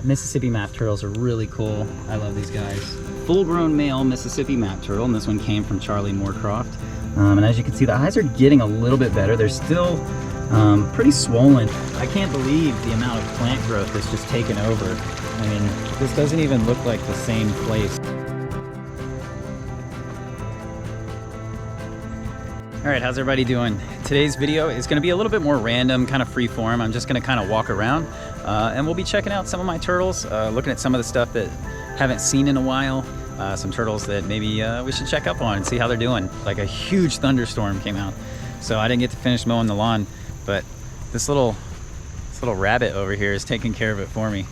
Mississippi map turtles are really cool. I love these guys. Full-grown male Mississippi map turtle, and this one came from Charlie Moorcroft. And as you can see, the eyes are getting a little bit better. They're still pretty swollen. I can't believe the amount of plant growth that's just taken over. I mean, this doesn't even look like the same place. All right, how's everybody doing? Today's video is gonna be a little bit more random, kind of free form. I'm just gonna kind of walk around and we'll be checking out some of my turtles, looking at some of the stuff that haven't seen in a while, some turtles that maybe we should check up on and see how they're doing. Like a huge thunderstorm came out, so I didn't get to finish mowing the lawn, but this little rabbit over here is taking care of it for me.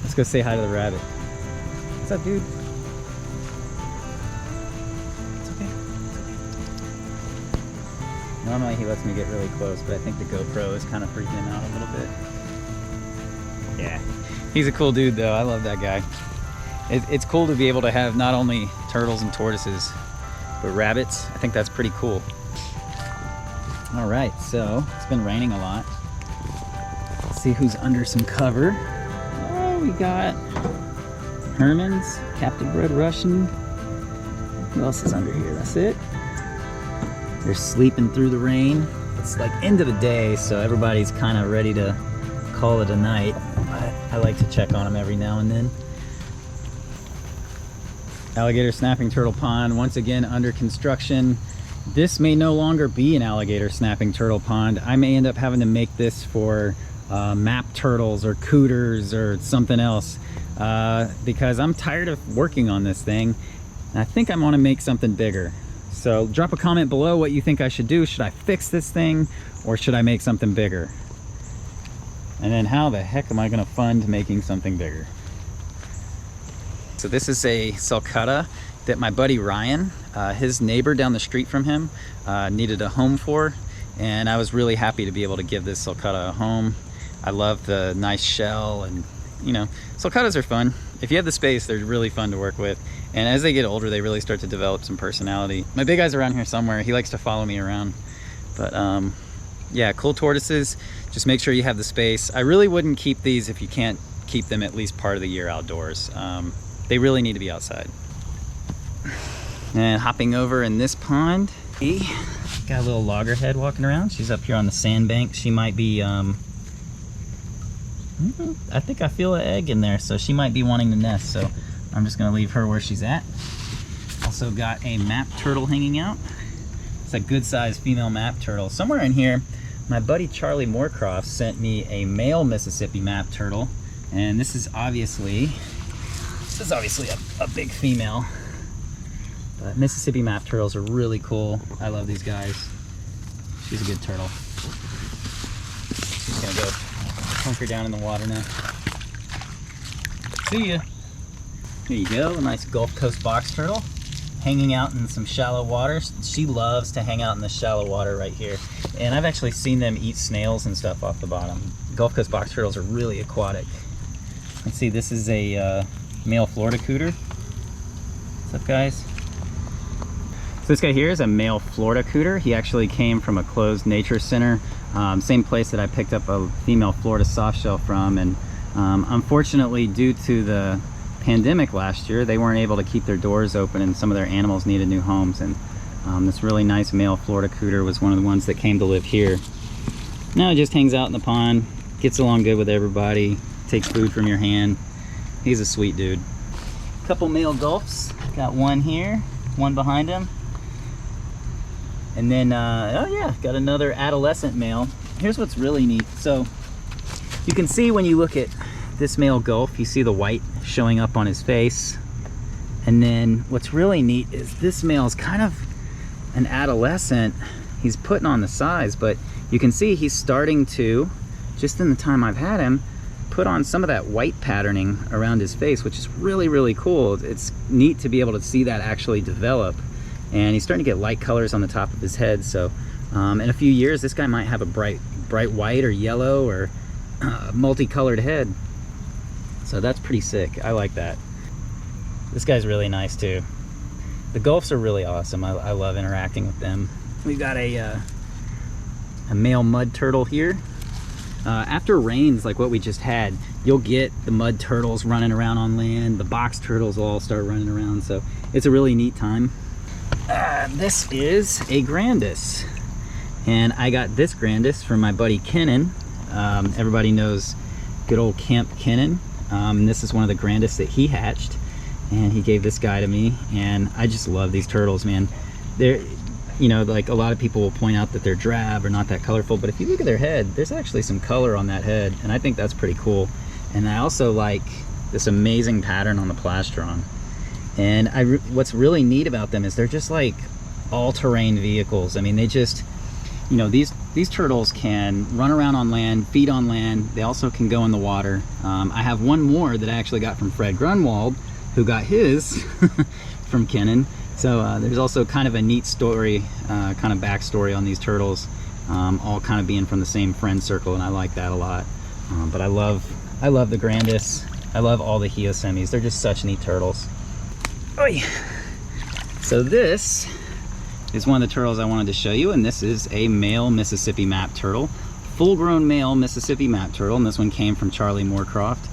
Let's go say hi to the rabbit. What's up, dude? Normally he lets me get really close, but I think the GoPro is kind of freaking him out a little bit. Yeah, he's a cool dude though. I love that guy. It's cool to be able to have not only turtles and tortoises, but rabbits. I think that's pretty cool. All right, so it's been raining a lot. Let's see who's under some cover. Oh, we got Herman's, Captive Bred Russian. Who else is under here? That's it. They're sleeping through the rain. It's like end of the day, so everybody's kind of ready to call it a night. I like to check on them every now and then. Alligator snapping turtle pond, once again under construction. This may no longer be an alligator snapping turtle pond. I may end up having to make this for map turtles or cooters or something else because I'm tired of working on this thing. And I think I want to make something bigger. So drop a comment below what you think I should do. Should I fix this thing or should I make something bigger? And then how the heck am I gonna fund making something bigger? So this is a sulcata that my buddy Ryan, his neighbor down the street from him, needed a home for. And I was really happy to be able to give this sulcata a home. I love the nice shell, and you know, sulcatas are fun. If you have the space, they're really fun to work with. And as they get older, they really start to develop some personality. My big guy's around here somewhere. He likes to follow me around. But yeah, cool tortoises. Just make sure you have the space. I really wouldn't keep these if you can't keep them at least part of the year outdoors. They really need to be outside. And hopping over in this pond, got a little loggerhead walking around. She's up here on the sandbank. She might be, I think I feel an egg in there, so she might be wanting to nest. So I'm just gonna leave her where she's at. Also got a map turtle hanging out. It's a good sized female map turtle. Somewhere in here, my buddy Charlie Moorcroft sent me a male Mississippi map turtle. And this is obviously a big female. But Mississippi map turtles are really cool. I love these guys. She's a good turtle. She's gonna go hunker down in the water now. See ya. Here you go, a nice Gulf Coast box turtle hanging out in some shallow water. She loves to hang out in the shallow water right here. And I've actually seen them eat snails and stuff off the bottom. Gulf Coast box turtles are really aquatic. Let's see, this is a male Florida cooter. What's up, guys? So this guy here is a male Florida cooter. He actually came from a closed nature center, same place that I picked up a female Florida softshell from. And unfortunately, due to the pandemic last year, they weren't able to keep their doors open and some of their animals needed new homes. And this really nice male Florida cooter was one of the ones that came to live here. Now he just hangs out in the pond, gets along good with everybody, takes food from your hand. He's a sweet dude. Couple male Gulfs. Got one here, one behind him. And then, oh yeah, got another adolescent male. Here's what's really neat. So you can see when you look at this male Gulf, you see the white showing up on his face. And then what's really neat is this male is kind of an adolescent. He's putting on the size, but you can see he's starting to, just in the time I've had him, put on some of that white patterning around his face, which is really, really cool. It's neat to be able to see that actually develop. And he's starting to get light colors on the top of his head. So in a few years, this guy might have a bright white or yellow or multicolored head. So that's pretty sick. I like that. This guy's really nice too. The Gulfs are really awesome. I love interacting with them. We've got a male mud turtle here. After rains like what we just had, you'll get the mud turtles running around on land. The box turtles will all start running around. So it's a really neat time. This is a Grandis. And I got this Grandis from my buddy Kennan. Everybody knows good old Camp Kennan. And this is one of the Grandis that he hatched. And he gave this guy to me. And I just love these turtles, man. They're, you know, like a lot of people will point out that they're drab or not that colorful, but if you look at their head, there's actually some color on that head, and I think that's pretty cool. And I also like this amazing pattern on the plastron. And what's really neat about them is they're just like all-terrain vehicles. I mean, they just, you know, these turtles can run around on land, feed on land. They also can go in the water. I have one more that I actually got from Fred Grunwald, who got his from Kennan. So there's also kind of a neat story, kind of backstory on these turtles, all kind of being from the same friend circle, and I like that a lot. But I love the Grandis. I love all the Hiosemis. They're just such neat turtles. Oy. So this is one of the turtles I wanted to show you, and this is a male Mississippi map turtle, full-grown male Mississippi map turtle, and this one came from Charlie Moorcroft.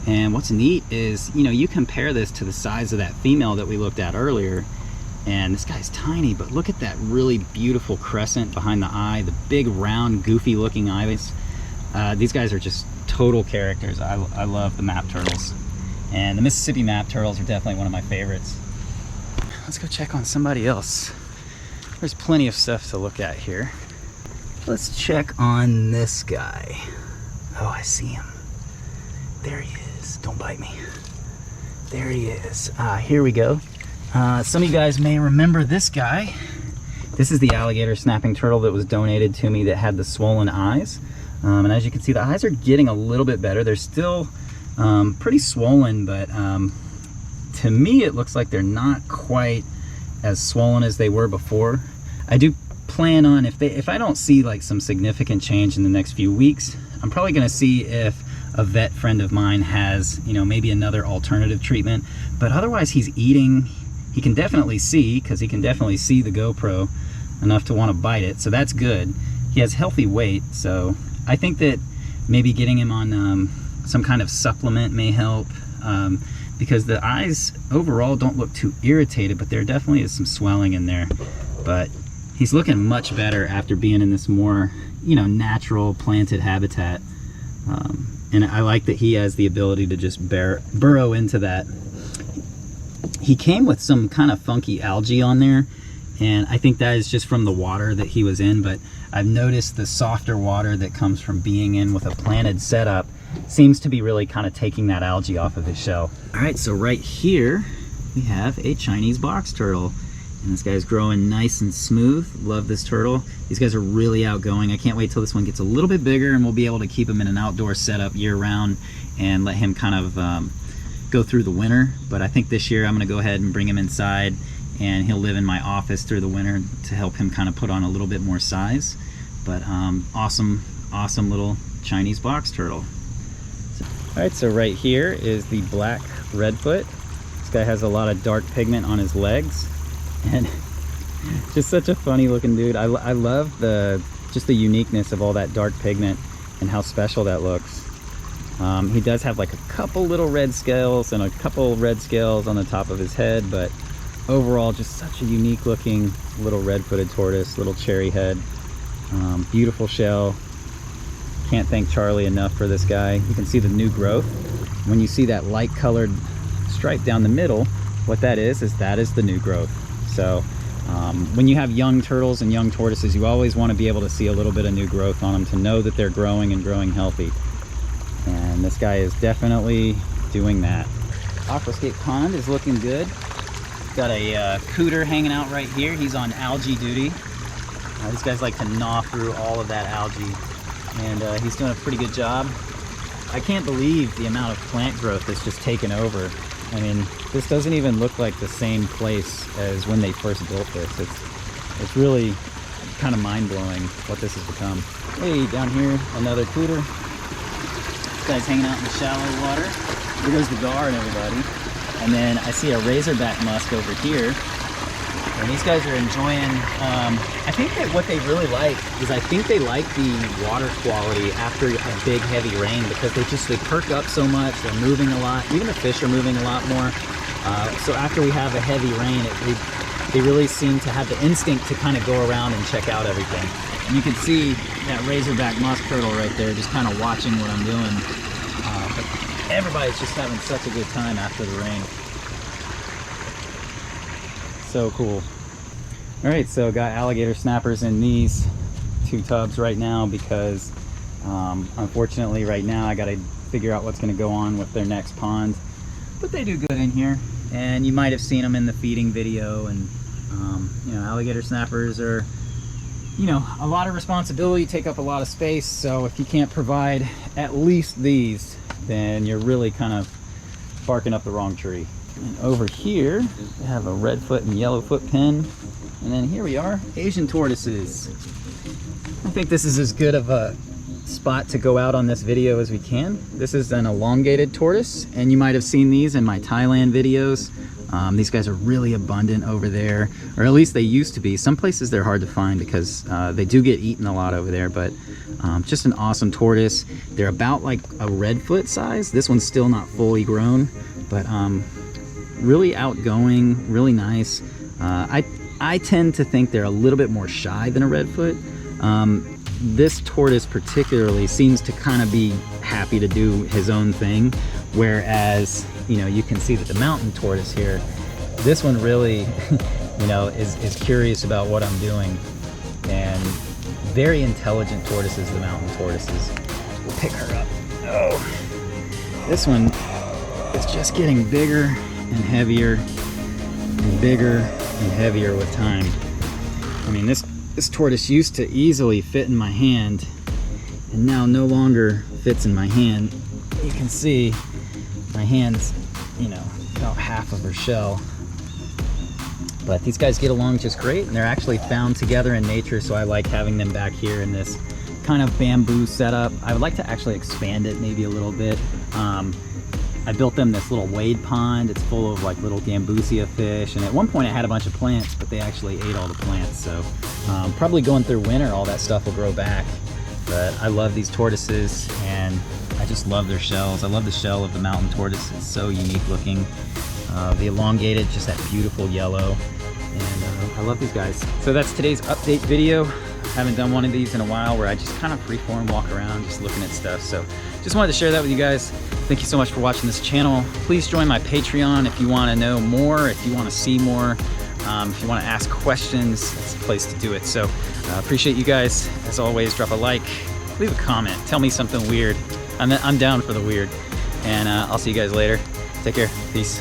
And what's neat is, you know, you compare this to the size of that female that we looked at earlier, and this guy's tiny, but look at that really beautiful crescent behind the eye, the big round goofy looking eyes. These guys are just total characters. I love the map turtles, and the Mississippi map turtles are definitely one of my favorites. Let's go check on somebody else. There's plenty of stuff to look at here. Let's check on this guy. Oh, I see him. There he is. Don't bite me. There he is. Here we go. Some of you guys may remember this guy. This is the alligator snapping turtle that was donated to me that had the swollen eyes. And as you can see, the eyes are getting a little bit better. They're still pretty swollen, but to me it looks like they're not quite as swollen as they were before. I do plan on, if I don't see like some significant change in the next few weeks, I'm probably going to see if a vet friend of mine has, you know, maybe another alternative treatment. But otherwise he's eating. He can definitely see, because he can definitely see the GoPro enough to want to bite it, so that's good. He has healthy weight, so I think that maybe getting him on some kind of supplement may help, because the eyes overall don't look too irritated, but there definitely is some swelling in there. But he's looking much better after being in this more, you know, natural planted habitat. And I like that he has the ability to just burrow into that. He came with some kind of funky algae on there, and I think that is just from the water that he was in, but I've noticed the softer water that comes from being in with a planted setup seems to be really kind of taking that algae off of his shell. All right, so right here we have a Chinese box turtle, and this guy's growing nice and smooth. Love this turtle. These guys are really outgoing. I can't wait till this one gets a little bit bigger and we'll be able to keep him in an outdoor setup year round and let him kind of go through the winter. But I think this year I'm going to go ahead and bring him inside, and he'll live in my office through the winter to help him kind of put on a little bit more size. But awesome little Chinese box turtle. All right, so right here is the black redfoot. This guy has a lot of dark pigment on his legs, and just such a funny looking dude. I love just the uniqueness of all that dark pigment and how special that looks. He does have like a couple little red scales and a couple red scales on the top of his head, but overall just such a unique looking little red-footed tortoise, little cherry head. Beautiful shell. Can't thank Charlie enough for this guy. You can see the new growth. When you see that light colored stripe down the middle, what that is the new growth. So when you have young turtles and young tortoises, you always want to be able to see a little bit of new growth on them to know that they're growing and growing healthy. And this guy is definitely doing that. Aquascape Pond is looking good. Got a cooter hanging out right here. He's on algae duty. These guys like to gnaw through all of that algae, and he's doing a pretty good job. I can't believe the amount of plant growth that's just taken over. I mean, this doesn't even look like the same place as when they first built this. It's really kind of mind-blowing what this has become. Hey, down here, another cooter. This guy's hanging out in the shallow water. Here goes the gar and everybody. And then I see a razorback musk over here. And these guys are enjoying, I think that what they really like is I think they like the water quality after a big heavy rain, because they perk up so much, they're moving a lot, even the fish are moving a lot more. So after we have a heavy rain, they really seem to have the instinct to kind of go around and check out everything. And you can see that razorback musk turtle right there just kind of watching what I'm doing. But everybody's just having such a good time after the rain. So cool. All right, so got alligator snappers in these 2 tubs right now because unfortunately right now I got to figure out what's going to go on with their next pond. But they do good in here, and you might have seen them in the feeding video. And you know, alligator snappers are, you know, a lot of responsibility, take up a lot of space. So if you can't provide at least these, then you're really kind of barking up the wrong tree. And over here, we have a redfoot and yellowfoot pen. And then here we are, Asian tortoises. I think this is as good of a spot to go out on this video as we can. This is an elongated tortoise, and you might have seen these in my Thailand videos. These guys are really abundant over there, or at least they used to be. Some places they're hard to find because they do get eaten a lot over there, but just an awesome tortoise. They're about like a redfoot size. This one's still not fully grown, but really outgoing, really nice. I tend to think they're a little bit more shy than a redfoot. This tortoise particularly seems to kind of be happy to do his own thing, whereas, you know, you can see that the mountain tortoise here, this one really, you know, is curious about what I'm doing. And very intelligent tortoises, the mountain tortoises. We'll pick her up. Oh, this one is just getting bigger and heavier and bigger and heavier with time. I mean, this tortoise used to easily fit in my hand, and now no longer fits in my hand. You can see my hand's, you know, about half of her shell. But these guys get along just great, and they're actually found together in nature, so I like having them back here in this kind of bamboo setup. I would like to actually expand it maybe a little bit. I built them this little wade pond. It's full of like little gambusia fish, and at one point I had a bunch of plants, but they actually ate all the plants. So probably going through winter, all that stuff will grow back. But I love these tortoises, and I just love their shells. I love the shell of the mountain tortoise. It's so unique looking. The elongated, just that beautiful yellow, and I love these guys. So that's today's update video. I haven't done one of these in a while where I just kind of freeform walk around just looking at stuff. So just wanted to share that with you guys. Thank you so much for watching this channel. Please join my Patreon if you want to know more, if you want to see more, if you want to ask questions. That's the place to do it. So appreciate you guys. As always, drop a like, leave a comment, tell me something weird. I'm down for the weird. And I'll see you guys later. Take care. Peace.